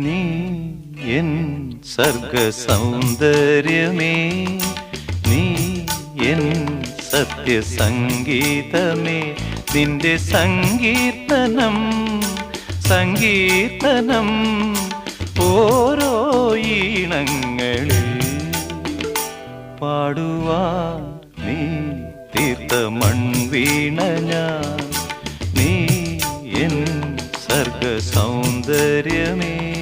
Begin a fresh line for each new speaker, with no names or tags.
നീ എൻ സർഗ സൗന്ദര്യമേ, നീ എൻ സത്യസംഗീതമേ. നിന്റെ സങ്കീർത്തനം സങ്കീർത്തനം ഓരോ ഈണങ്ങളിൽ പാടുവാൻ നീ തീർത്ത മൺവീണ ഞാൻ. നീ എൻ സർഗ സൗന്ദര്യമേ.